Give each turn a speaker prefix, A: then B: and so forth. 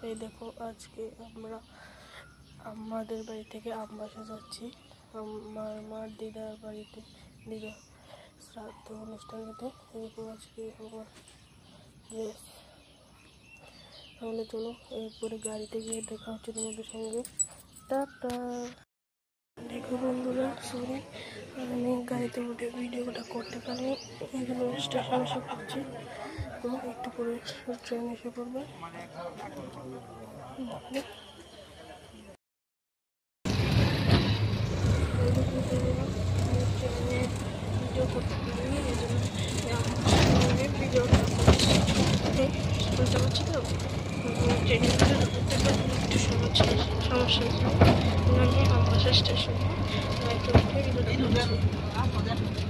A: এই দেখো আজকে আমরা আমাদের বাড়ি থেকে আমবাসা যাচ্ছি আমার মার দিদার বাড়িতে, দিদা শ্রাদ্ধ অনুষ্ঠানেতে। এরকম আজকে আমার ড্রেস। তাহলে চলো এরপরে গাড়িতে গিয়ে দেখা হচ্ছে তোমাদের সঙ্গে। টাটা। দেখো বন্ধুরা, সরি আমি গাড়িতে উঠে ভিডিওটা করতে পারি। এগুলো স্টেশন এসে পড়ছি, তো একটু করে ট্রেন এসে পড়বে। ভিডিও করতে পারিনি, এই জন্য ভিডিওটা বুঝতে পারছি। তো ট্রেনে করতে পারি একটু সমস্যা আমি আমবাসা স্টেশনে গাড়িতে উঠে ভিডিওটা করছি।